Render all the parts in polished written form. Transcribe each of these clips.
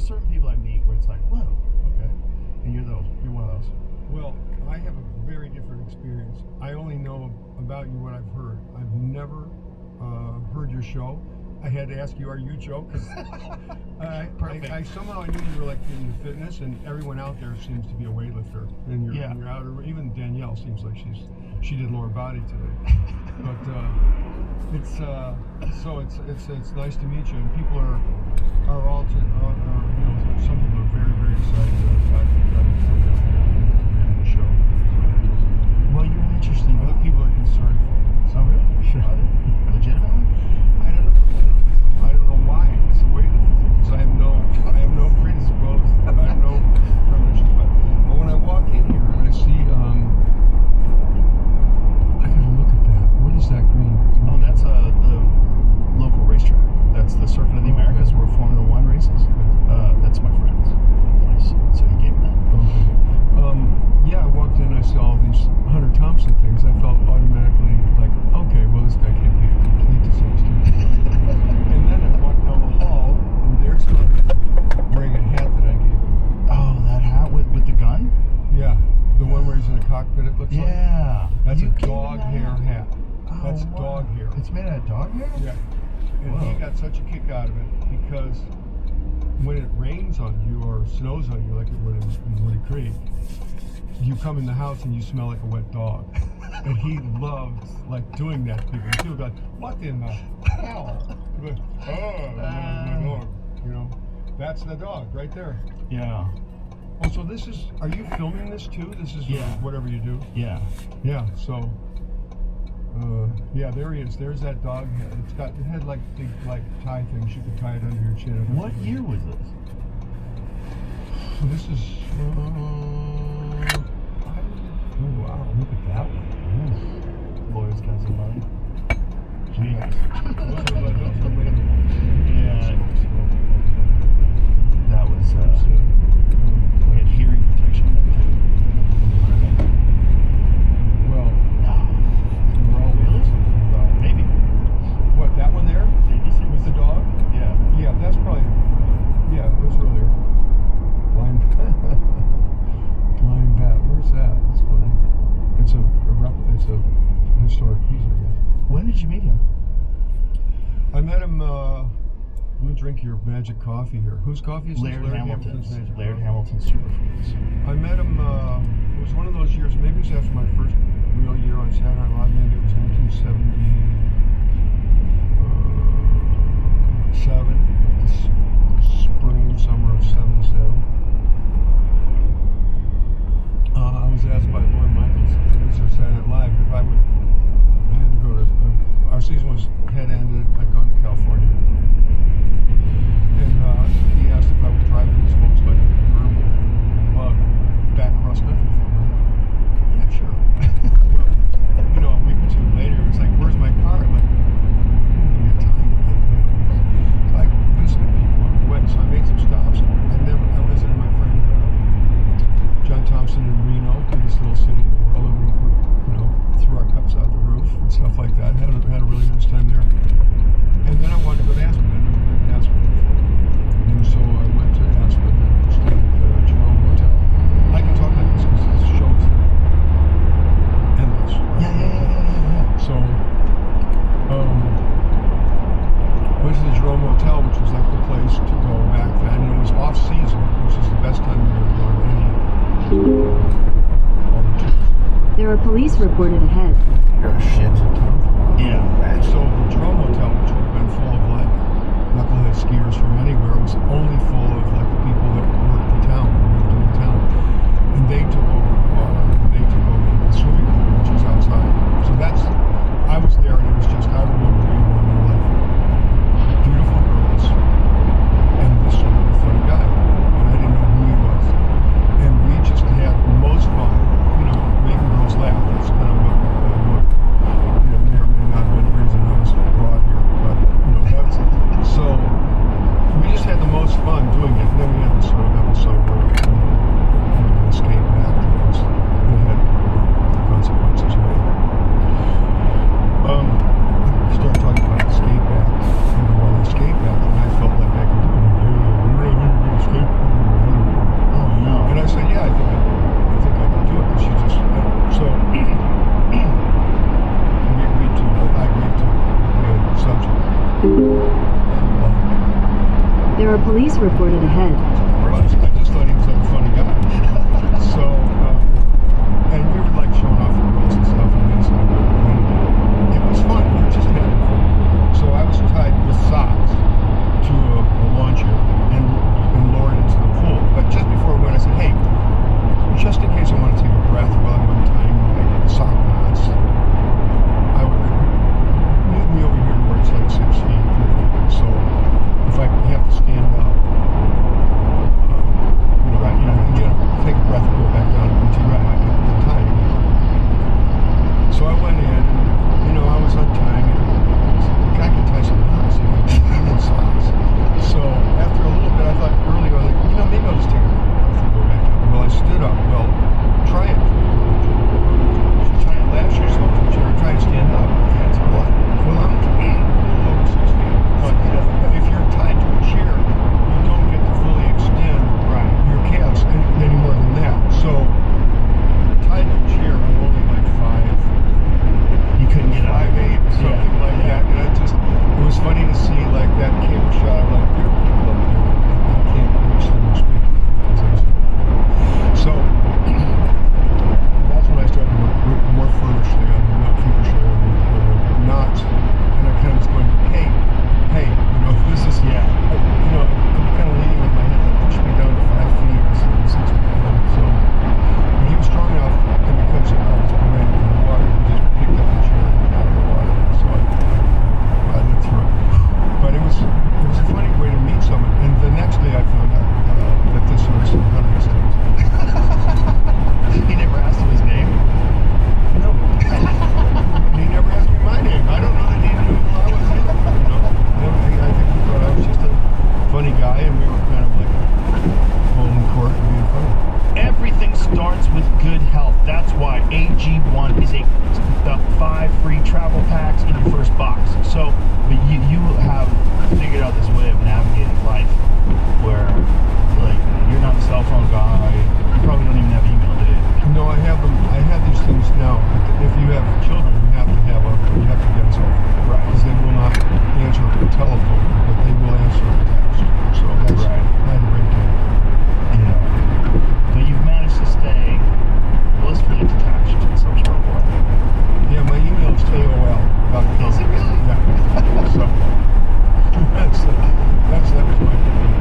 there's certain people I meet where it's like, whoa, okay, and you're one of those. Well, I have a very different experience. I only know about you what I've heard. I've never heard your show. I had to ask you, are you Joe? Because I somehow knew you were like into fitness, and everyone out there seems to be a weightlifter. And you're out, or even Danielle seems like she did lower body today. But it's nice to meet you. And people are all some people are very, very excited about the show. Well, you're an interesting. Other people are concerned for me. Oh, really? Sure. I Legitimately? don't know why. It's a weightlifting thing, because I have no predisposed, I have no premonitions. But when I walk in here and I see, I gotta look at that. What is that green? Oh, that's the local racetrack. That's the Circuit of the Americas where Formula One races. That's my friend's place, so he gave me that. Okay. I walked in, I saw all these Hunter Thompson things. I felt automatically like, okay, well, this guy can't be a complete disaster. And then I walked down the hall, and there's Hunter wearing a hat that I gave him. Oh, that hat with the gun? Yeah, the one where he's in a cockpit, it looks like. Yeah. That's a dog hair hat. That's dog hair. It's made out of dog hair? Yeah. And he got such a kick out of it because when it rains on you or snows on you, like it would in Woody Creek, you come in the house and you smell like a wet dog. And he loved doing that to people. And people go, what in the hell? Like, my dog. That's the dog right there. Yeah. Oh, so are you filming this too? This is whatever you do? Yeah. Yeah, so, there he is. There's that dog head. It had big tie things. You could tie it under your chin. What year was this? This is, oh wow, look at that one. Lawyer's got some money. Jeez. That was, we had hearing protection on it too. Well, no. We're all Really? Maybe. What, that one there? With the dog? Yeah. Yeah, that's probably, it was earlier. Blind bat, where's that? That's funny. It's a historic piece, I guess. When did you meet him? I met him, let me drink your magic coffee here. Whose coffee is this? Laird Hamilton's. Magic Laird Coffee. Hamilton's Superfoods. I met him, it was one of those years, maybe it was after my first real year on Saturday Night Live, maybe it was 1977, summer of 77. I was asked by Lauren Michaels, producer of Saturday Night Live, if I had to go to, our season had ended, I'd gone to California. And he asked if I would drive his Volkswagen convertible back cross country for him. Yeah, sure. Well, a week or two later, it's like, where's my car? I'm like, give me a time to get there. So I visited people on the way, so I made some stops. I visited my friend John Thompson in Reno, biggest little city in the world, and we threw our cups out the roof and stuff like that. Had a really nice time there. And then I wanted to go to Aspen. I'd never been to Aspen before. And so I went to Aspen and stayed at the Jerome Hotel. I can talk like this because this show's endless. Right? Yeah. So, went to the Jerome Hotel, which was like the place to go back then. And it was off season, which is the best time of year to go to any all the tourists. There are police reported ahead. You're a shit. Yeah. So the Jerome Hotel, which would have been full of knucklehead skiers from anywhere, was only full of the people that worked the town, lived in the town. And they took over the bar. They took over the swimming pool, which was outside. So I was there, and it was just, I remember being there, and like, beautiful girls, and this really funny guy. And I didn't know who he was. And we just had the most fun, making girls laugh. That's kind of what Police reported ahead. I just thought he was like a funny guy. So, and we were like showing off the girls and stuff and things like that. And it was fun. We were just having fun. So I was tied with socks to a lawn chair and lowered into the pool. But just before I went, I said, hey, just in case I want to take a breath while I'm untying my sock knots, I would move me over here to where it's like 6 feet. So if I have to stand up, take a breath and go back down and continue my tying. So I went in and, I was untying and the guy can tie some knots, even socks. So after a little bit, I thought earlier, I was like, maybe I'll just take a breath and go back down. Well, I stood up. Well, try it. Try and lash yourself to the chair and try and stand up. That's what? Well, I'm a little over 6 feet. But if you're tied to a chair, you don't get to fully extend your calves any more than that. So, tied to a chair, I'm only like 5. You couldn't get out. 5'8", something like that. And it was funny to see like that camera shot. I'm like, there are people up there and I can't reach them or speak to them. So, that's when I started to work more feverishly on the knots. And I kind of was going, hey, this is, I'm kind of leaning with my head that pushed me down to 5 feet instead of 6 feet. So, but he was strong enough, and because I was brand in the water, he just picked up the chair out of the water. So I lived through it. But it was a funny way to meet someone. And the next day I found out that this was hunting sticks. He never asked him his name? No. He never asked me my name. I don't know that he knew who I was either. I think he thought I was just a funny guy, and we were kind of like holding court and being funny. Everything starts with good health. That's why AG1 is the 5 free travel packs in your first box. So, but you have figured out this way of navigating life where, like, you're not a cell phone guy. You probably don't even have email, do you? No, I have them. I have these things now. If you have children, you have to get a cell phone, Right? Because they will not answer the telephone, but they will answer the text. So that's Right. not a great deal. Yeah. But you've managed to stay blissfully detached in some sort of way. Yeah, my email is AOL. Is it really? Yeah. So that was my.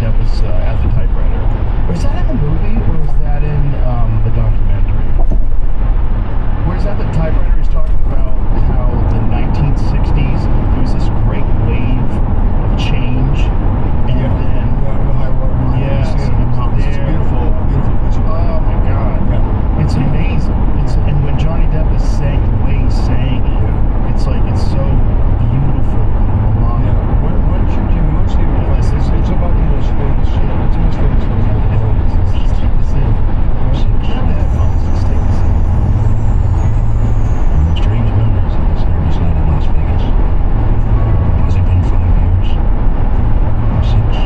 Depp was at the typewriter. Was that in the movie or was that in the documentary? Where's that the typewriter? He's talking about how the 1960s there was this great wave of change, and then the high water mark. yes, You see it in the it's mountains. It's there. beautiful, beautiful picture. Oh my God, Yeah. it's amazing. And when Johnny Depp is saying the way he's saying it, Yeah. it's like it's so beautiful and melodic. Yeah. When should you mostly realize this? It's about the most famous. It's the most famous film in the world. Strange memories of this nervous night in Las Vegas. Has it been 5 years? 6?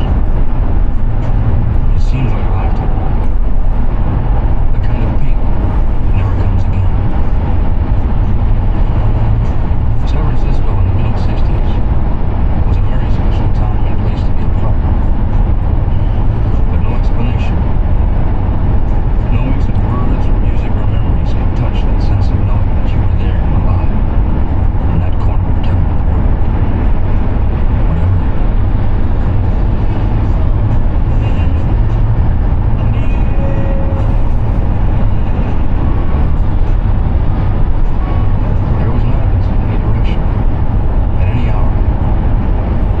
It seems like a lifetime. The kind of peak that never comes again. San Francisco in the middle 60s was a very special time and place to be a part of. But no explanation. No mix of words or music or memories can touch that sense of knowing that you were there and alive in that corner of time of the world. Whatever it was. There was madness in any direction. At any hour.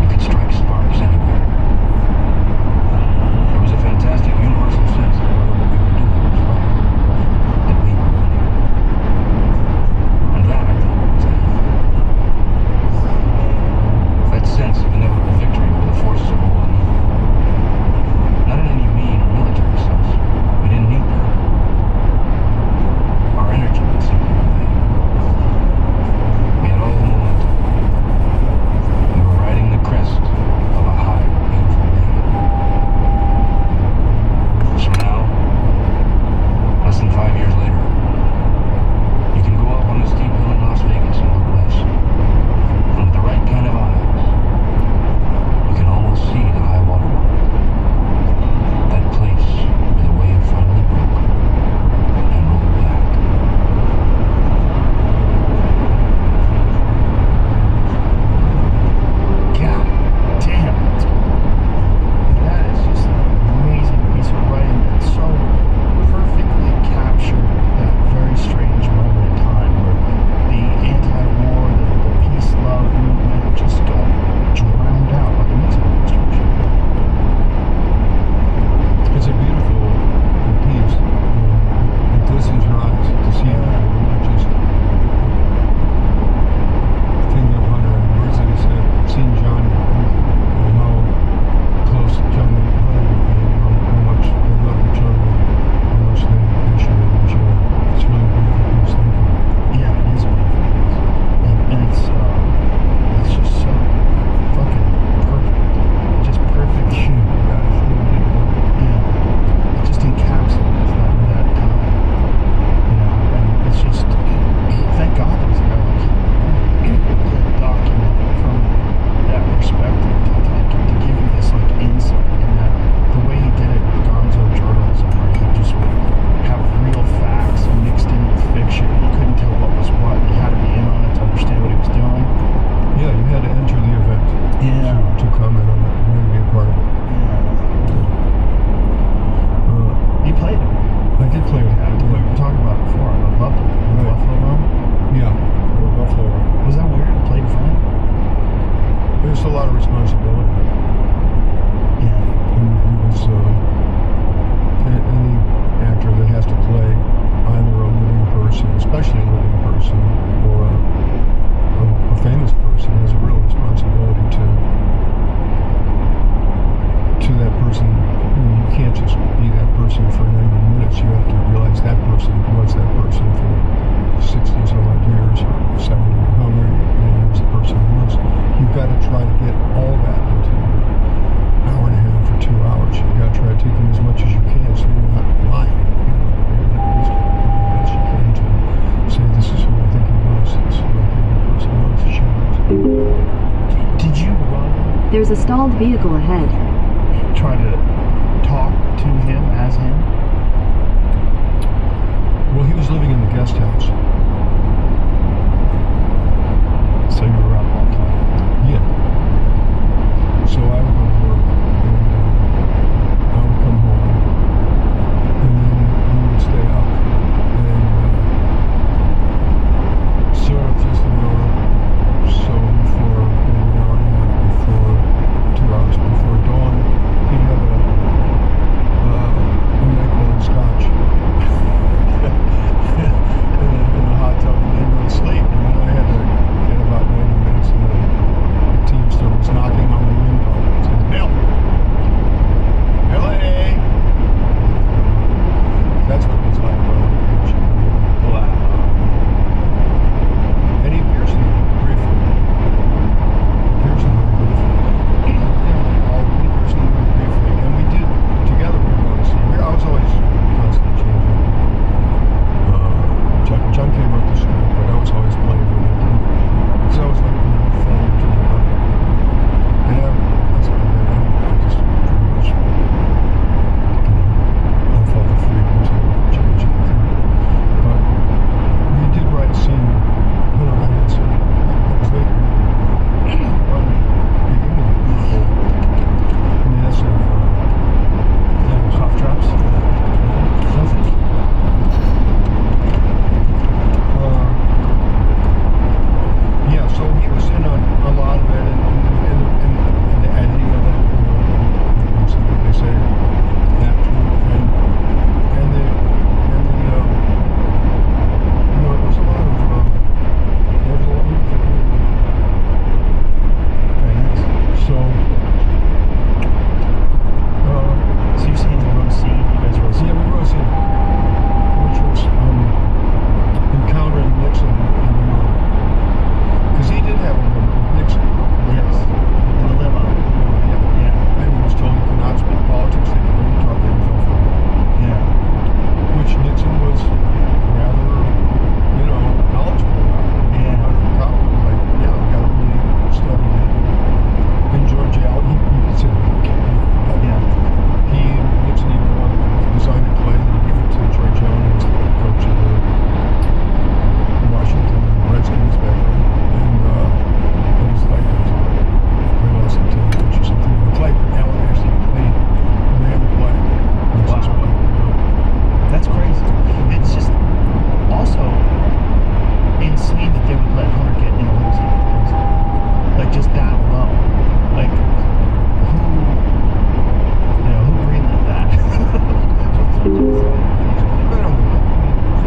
You could strike sparks anywhere. There was a fantastic universal sense that whatever we were doing was right. That we were winning. And that, I thought, was a hand. That sense of inevitable victory over the forces of all and evil. Not in any mean or military sense. We didn't need that. Our energy would simply prevail. We had all the momentum. We were riding the crest of a high, beautiful day. So now, less than 5 years later, you can go up on the steep hill in Las Vegas and look west. And with the right kind of eyes, you can almost see the high water mark. That place where the wave finally broke and rolled back. God damn, that is just an amazing piece of writing that so perfectly captured that very strange moment in time where the anti-war, the peace love movement just got drowned out by the music industry. It's a beautiful piece. It glistens your eyes to see it. Not just thinking of Hunter and the words that he said, seeing Johnny and how close Johnny and Hunter became, how much they loved each other, how much they shared each other. It's really a beautiful piece. Thank you. Yeah, it is a beautiful piece. And it's just so fucking perfect. Just perfect. Yeah, it just encapsulates that time, and it's just, thank God there's a guy like him to document it from that perspective, to give you this, like, insight, and that the way he did it with gonzo journalism, where he just would have real facts mixed in with fiction, you couldn't tell what was what, you had to be in on it to understand what he was doing. Yeah, you had to enter the event to comment on it, you had to be a part of it. You played it. I did play with Yeah, it. we were talking about it before. I loved it. The Right. Buffalo Room. Yeah, Buffalo. Was that weird to play in front? There's a lot of responsibility. Yeah. And it was any actor that has to play either a living person, especially a living person, or a famous person, has a real responsibility to that person. You can't just be that person for 90 minutes. You have to realize that person was that person for 60 some odd years or 70 or however many years the person was. You've got to try to get all that into an hour and a half or 2 hours. You've got to try to take in as much as you can so you're not lying. At least do the best you can to say this is who I think he was, this is who I think the person was, she was. Did you run, There's a stalled vehicle ahead. try to talk to him as him? Well, he was living in the guest house. So you were around all the time. Yeah. So I would go to work, and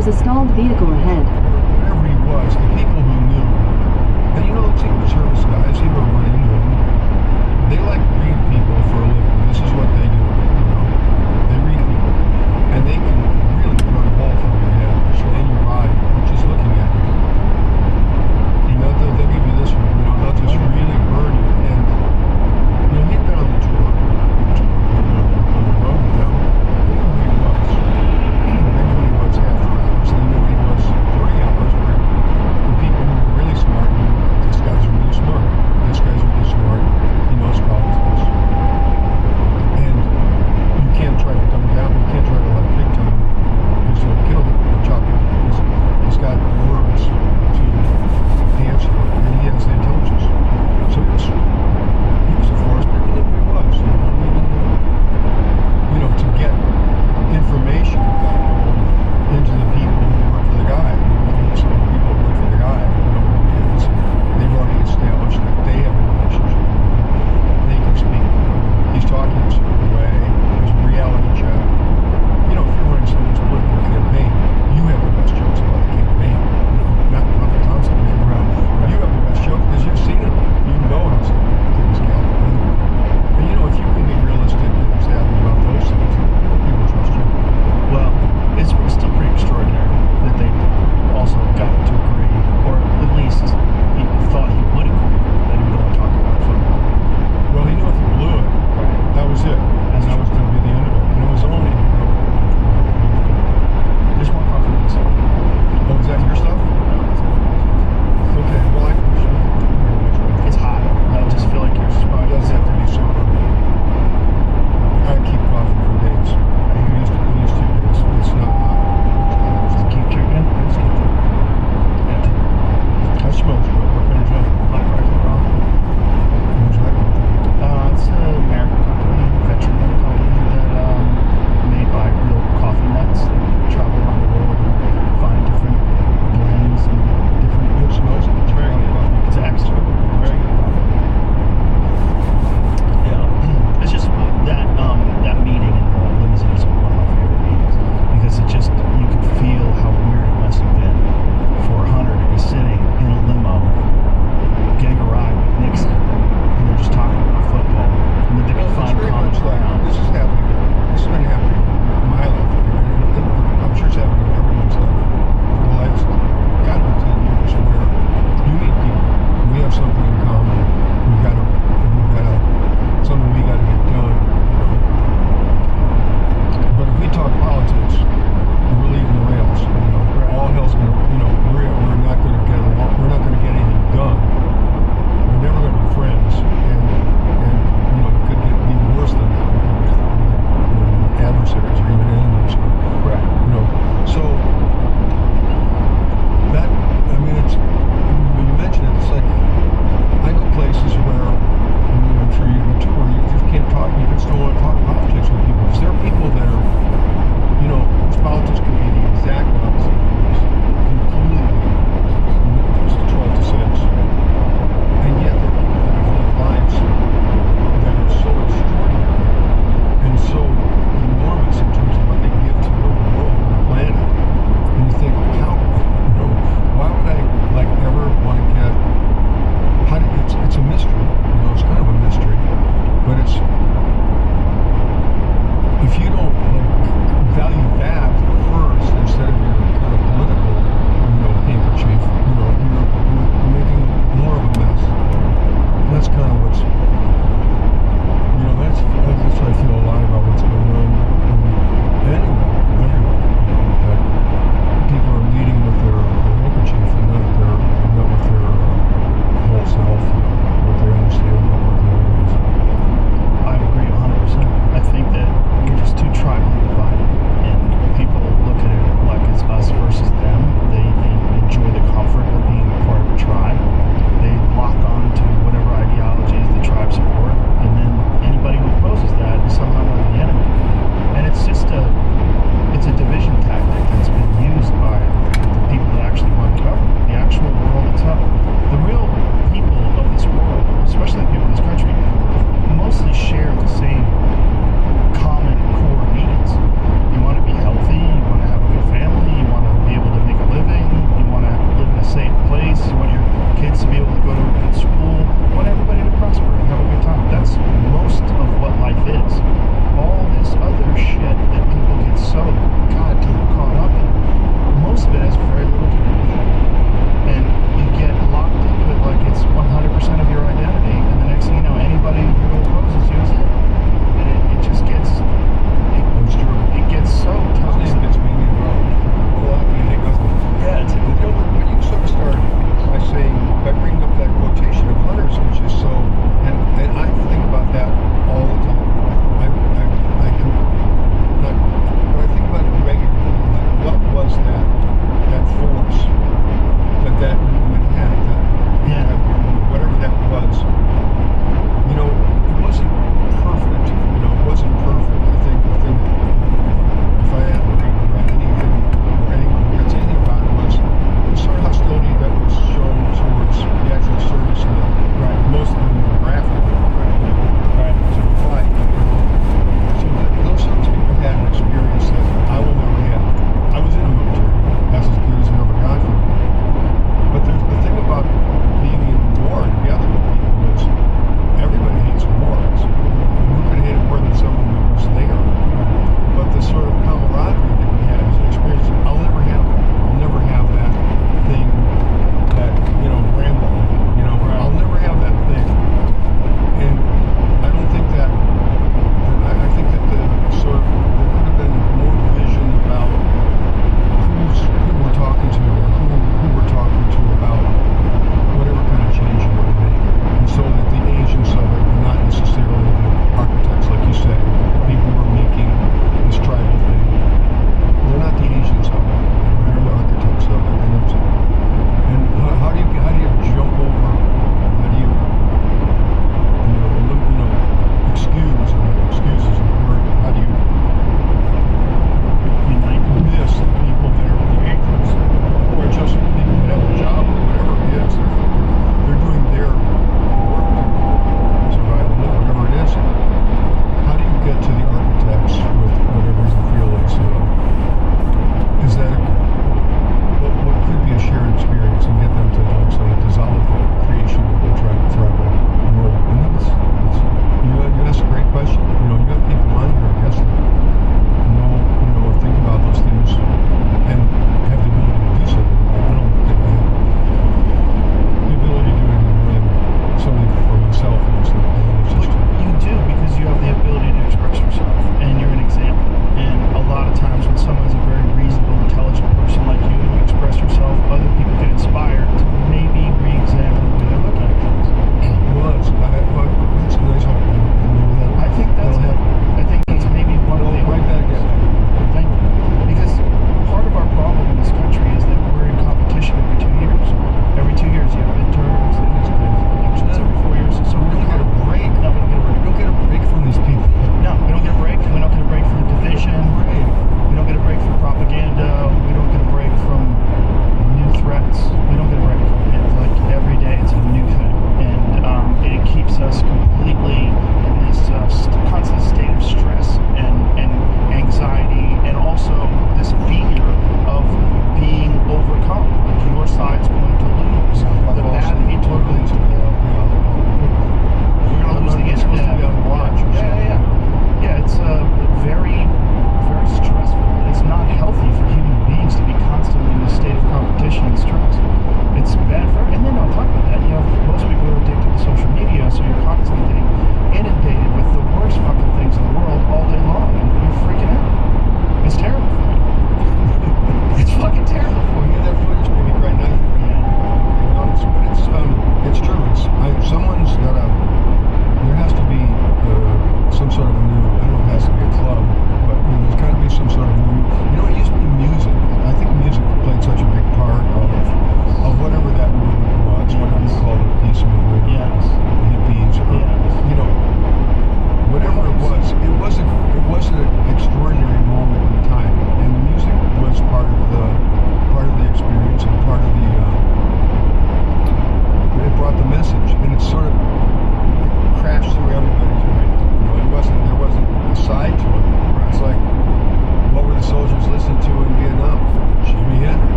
There's a stalled vehicle ahead. whatever he was, the people who knew. And you know, the Secret Service guys, you ever run into them, they like reading people for a living. This is what they do, you know. They read people. And they can really burn a hole through your head and your body just looking at you. You know, they'll give you this one, you know, they'll just really burn you. And, you know, he'd been on the tour, on the road with them. They knew who he was. They knew who he was after hours. They knew who he was during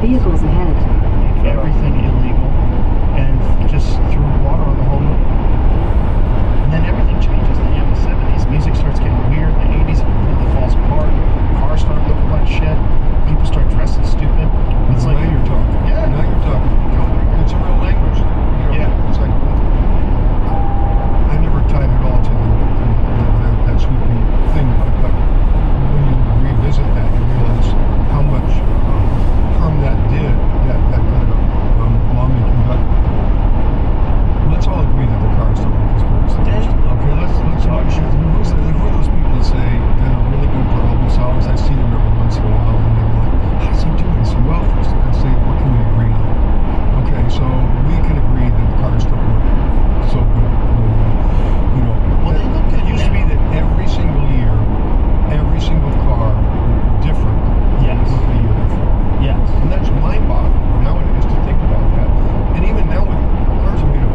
vehicles ahead. Everything illegal, and just threw water on the whole movie. And then everything changes. Then you have the 70s, music starts getting weird. The 80s, it completely falls apart. Cars start looking like shit. People start dressing stupid. It's Now like, you're talking. Yeah. Now you're talking. It's a real language. Yeah. It's like, I never tied it all to that sweeping thing, but when you revisit that, you realize how much harm that did, that kind of lawmaking. But let's all agree that the cars don't look as good as they used to. Okay, let's watch it. Who are those people that say that are really good problem solvers? I see them every once in a while, and they're like, how does he do it? I say, well, first I gotta say, what can we agree on? Okay, so we can agree that the cars don't look so good. well, they look good. It used to be that every single year, every single car looked different Yes. than the year before. Yes. And that's mind-boggling nowadays to think about that. And even now with cars are made of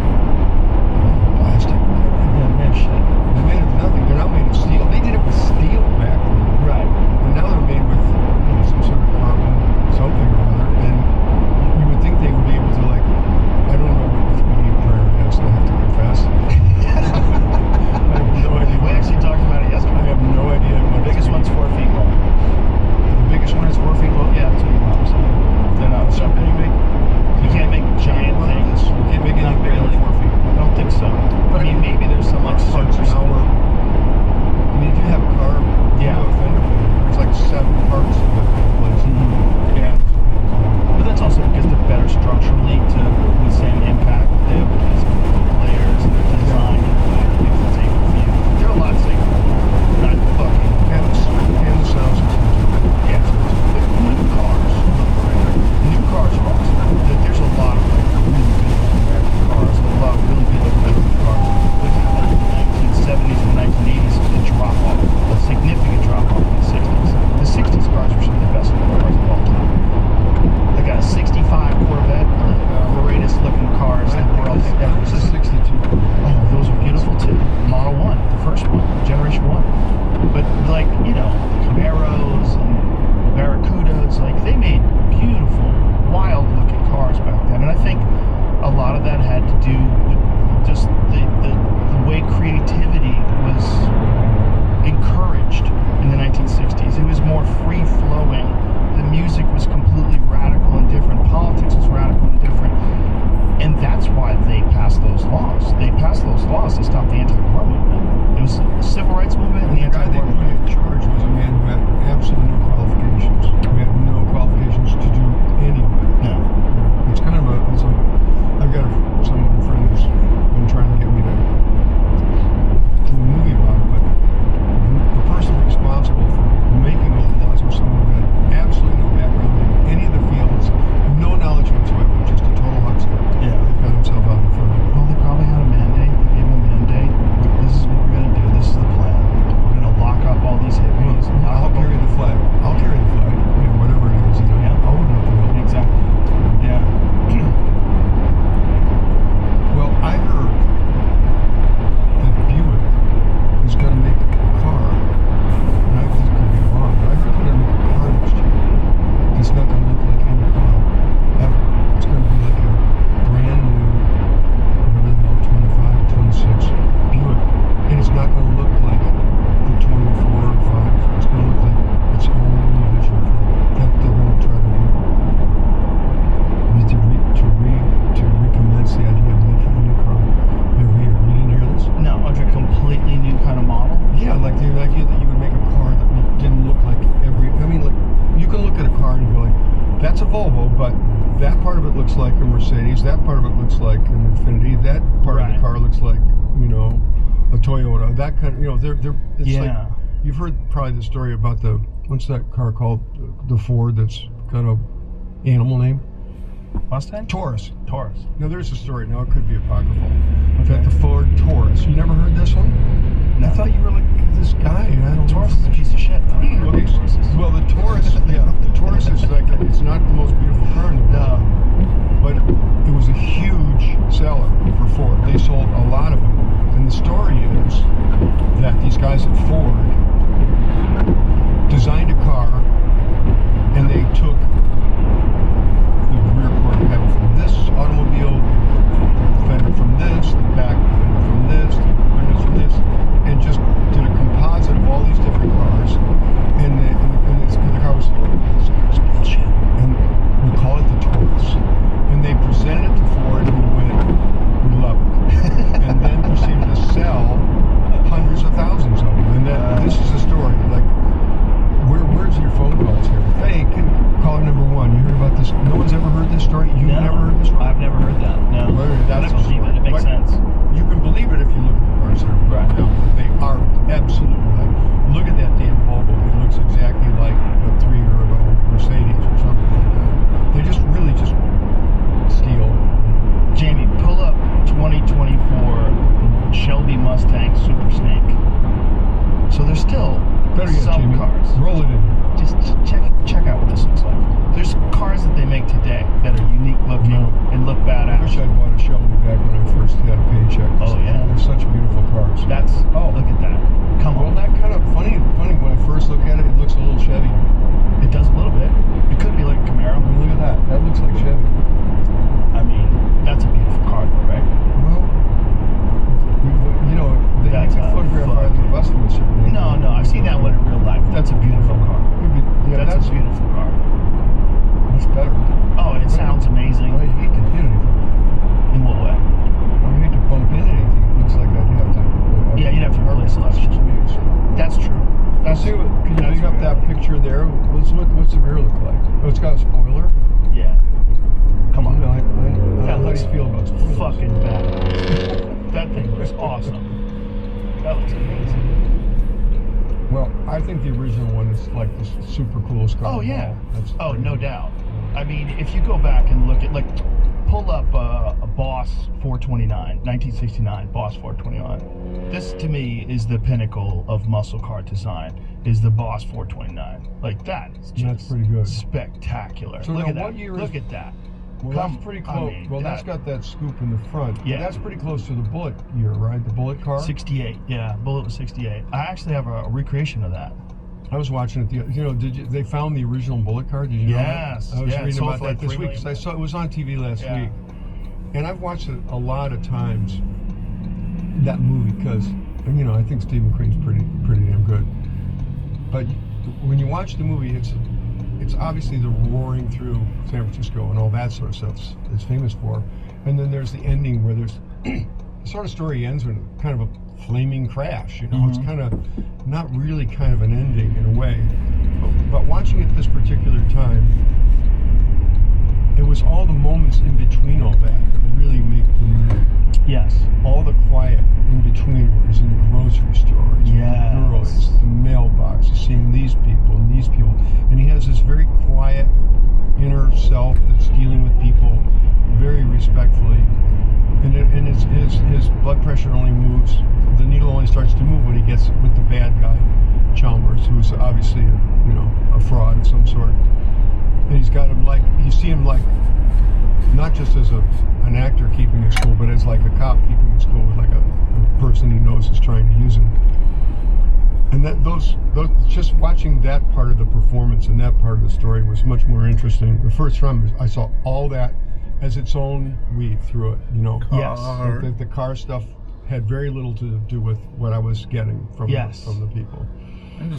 plastic. Yeah, man, shit. They're made of nothing. They're not made of steel. They did it with steel back then. Right. And now they're made with some sort of carbon something or other. And you would think they would be able to, like, I don't know what the 3D printer is, I have to confess. I have no idea. We actually talked about it I yesterday. have no idea what The biggest one's 4 feet long. The biggest one is 4 feet long? Yeah, that's what your mom said. They're not. So can you make... You can't make giant one of things. this? You can't make Not anything bigger really. than 4 feet. I don't think so. I mean, maybe there's some like Parts super an hour. I mean, if you have a car, Yeah. you know, a fender bender, there's like 7 parts in the place. Yeah. But that's also because they're better structurally to withstand impact. They have these layers and they're designed in a way that makes it safer for you. They're a lot safer. Not fucking. And the sound system. Yeah. New cars look great. New cars are awesome. There's a lot of like really good American cars. A lot of really good American cars. But in the 1970s and 1980s, a drop off, a significant drop off in the 60s. The 60s cars were some of the best cars of all time. They got a 65 Corvette, one of the greatest looking cars the world has ever It's a seen. 62. Oh, those are beautiful too. Model 1, the first one, Generation 1. But like, you know, Camaros and Barracudas, like they made beautiful, wild looking cars back then. And I think a lot of that had to do with just the way creativity was encouraged in the 1960s. It was more free flowing. The music was completely radical and different. Politics was radical and different. And that's why they passed those laws. They passed those laws to stop the anti-war movement. It was the civil rights movement and the And the guy they anti-war put movement. in charge was a man who had absolutely no qualifications. He had no qualifications to do any of it. No. It's kind of I've got some friend who's been trying to get me to do a movie about it, but the person responsible for making all the laws was someone who had absolutely no background in any of the fields, no knowledge whatsoever, just a total huckster. Yeah. Got himself out in front of it. Well, they probably had a mandate. They gave them a mandate. This is what we're going to do. This is the plan. We're going to lock up all these hippies. I'll carry the flag. I'll carry the flag. You know, whatever it is. You know, Yeah. I'll run up the hill. Exactly. Yeah. Well, I heard that Buick is going to make a car, and I this could be wrong, but I heard they're going to make a car next year that's not going to look like any car ever. It's going to be like a brand new, whatever the hell, 25, 26 Buick, and it's not going to look like the 24 or 5. It's going to look like its own individual thing that they're going to try to recommence the idea of making a new car every year. You didn't hear this? No, like a completely new kind of model. Yeah, like the idea that you would make a car that didn't look like like you can look at a car and go like, that's a Volvo, but that part of it looks like a Mercedes, that part of it looks like an Infiniti, that part of the car looks like, you know, a Toyota, that kind of, you know, it's like, you've heard probably the story about what's that car called, the Ford that's got a animal name? Mustang? Taurus. Taurus. Now there's a story, now it could be apocryphal, that the Ford Taurus, you never heard this one? No. I thought you were like this guy, and I don't know. Taurus is a piece of shit. Okay, well, the Taurus, the Taurus is like, it's not the most beautiful car in the world, but it was a huge seller for Ford. They sold a lot of them. And the story is that these guys at Ford designed a car, and they took Mustang Super Snake. So there's still Better yet, some Jamie, cars. roll it in. Just check out what this looks like. There's cars that they make today that are unique looking No. and look I wish badass. I'd bought a Shelby back when I first had a paycheck. Oh, yeah. They're such beautiful cars. That's Oh. look at that. Come Well, on. that kind of funny when I first look at it, it looks a little Chevy. It does a little bit. It could be like a Camaro. I mean, look at that. That looks like Chevy. I mean, that's a beautiful car though, right? Well, you know, you That's can a photograph either fucking- of us from a certain angle. No, I've seen that one in real life. That's a beautiful car. Yeah, That's a beautiful car. That's better. Oh, and it sounds amazing. I hate to hit anything. In what way? I hate to bump into anything. It looks like I'd have to. Yeah, you'd have to replace a lot of It's just shit. me, so. That's true. That's See what? Can you that's bring up real. that picture there? What's the rear look like? Oh, it's got a spoiler. Yeah. Come on. No, That how do looks you feel about spoilers? fucking badass. That thing looks awesome. That looks amazing. Well, I think the original one is like the super coolest car. Oh of yeah. all. That's Oh, no doubt. I mean, if you go back and look at, like, pull up a Boss 429, 1969 Boss 429. This to me is the pinnacle of muscle car design. Is the Boss 429? Like that is just That's pretty good. spectacular. So Look now at that. what year is- Look at that. Well, Come- that's pretty I close. mean, Well, that's that- got that scoop in the front. Yeah. But that's pretty close to the Bullet year, right? The Bullet car. 68. Yeah, Bullet was 68. I actually have a recreation of that. I was watching it. They found the original Bullet car? Did you know that? Yes. I was Yeah, it reading sold about for that like this $3 week million. because I saw it was on TV last Yeah. week, and I've watched it a lot of times. That movie because I think Steve McQueen's pretty damn good. But when you watch the movie, it's obviously the roaring through San Francisco and all that sort of stuff it's famous for, and then there's the ending where there's the sort of story ends with kind of a flaming crash. It's kind of not really kind of an ending in a way, but watching it this particular time, it was all the moments in between all that really make the movie. Yes. All the quiet in between, where he's in the grocery store, he's with Yes. the girl, it's the mailbox, he's seeing these people, and he has this very quiet inner self that's dealing with people very respectfully, and his blood pressure only moves, the needle only starts to move when he gets with the bad guy, Chalmers, who's obviously a fraud of some sort, and he's got him you see him not just as an actor keeping it cool, but as like a cop keeping it cool with a person he knows is trying to use him. And those just watching that part of the performance and that part of the story was much more interesting. The first time I saw all that as its own weave through it. Yes. The car stuff had very little to do with what I was getting from the people.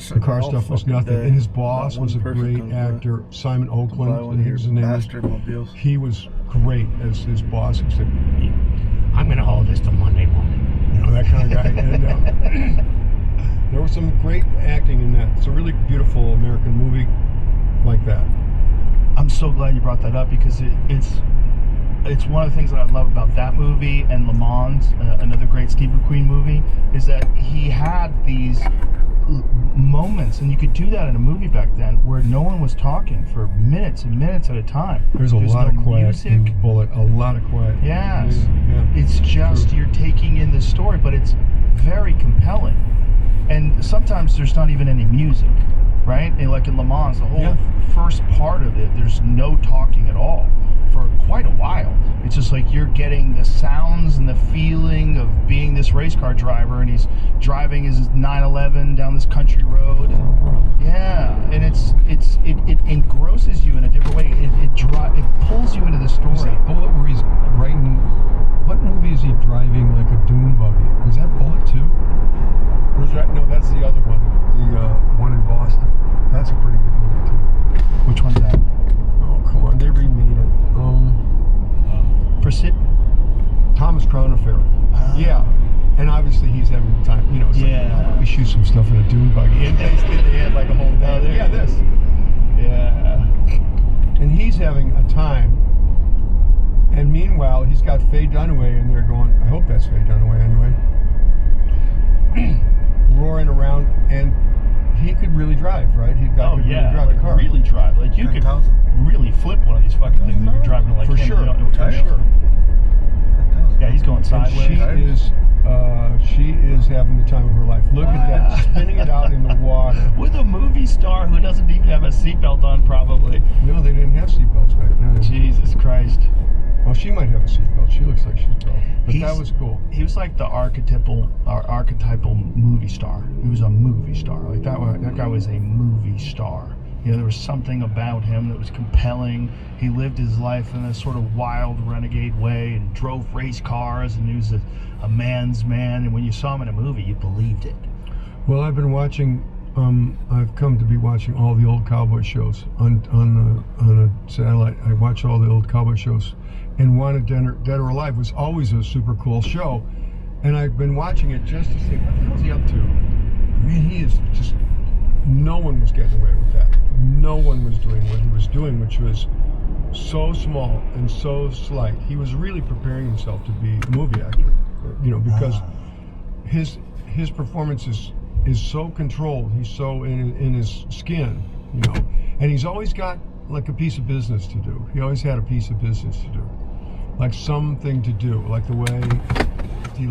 The car stuff was nothing. And his boss was a great actor, Simon Oakland. I think his name was. He was great as his boss. He said, "I'm going to hold this till Monday morning." That kind of guy. And there was some great acting in that. It's a really beautiful American movie like that. I'm so glad you brought that up because it's one of the things that I love about that movie and Le Mans, another great Steve McQueen movie, is that he had these moments, and you could do that in a movie back then, where no one was talking for minutes and minutes at a time. There's a lot of quiet in Bullet. A lot of quiet. Yes. Yeah. It's just you're taking in the story, but it's very compelling. And sometimes there's not even any music, right? And like in Le Mans, the whole first part of it, there's no talking at all for quite a while. It's just like you're getting the sounds and the feeling of being this race car driver, and he's driving his 911 down this country road. And it engrosses you in a different way. It pulls you into the story. Is that Bullet where he's writing? What movie is he driving like a dune buggy? Is that Bullet too? Or is that, no, that's the other one, the one in Boston. That's a pretty good movie too. Which one's that? Oh, come on, they remade it. Thomas Crown Affair. Yeah, and obviously he's having time. It's like, we shoot some stuff in a dune buggy, and they had like a whole day. Yeah, this. Yeah. And he's having a time. And meanwhile, he's got Faye Dunaway in there going, I hope that's Faye Dunaway anyway, roaring around, and he could really drive, right? He could really drive a car. Really drive. Like you could really flip one of these fucking things if you're driving like for him. sure. For sure. Yeah, he's going sideways. And she is She is having the time of her life. Look at that, spinning it out in the water. With a movie star who doesn't even have a seatbelt on, probably. No, they didn't have seatbelts back then. Jesus Christ. Well, she might have a seatbelt. She looks like she's broke. But that was cool. He was like the archetypal movie star. He was a movie star. Like that guy was a movie star. You know, there was something about him that was compelling. He lived his life in a sort of wild, renegade way and drove race cars, and he was a man's man. And when you saw him in a movie, you believed it. Well, I've been watching. I've come to be watching all the old cowboy shows on a satellite. I watch all the old cowboy shows, and Wanted Dead or Alive was always a super cool show. And I've been watching it just to see what the hell's he up to. Man, he is just. No one was getting away with that. No one was doing what he was doing, which was so small and so slight. He was really preparing himself to be a movie actor, you know, because his performance is so controlled. He's so in his skin, you know, and he's always got like a piece of business to do. He always had a piece of business to do, like something to do, like the way he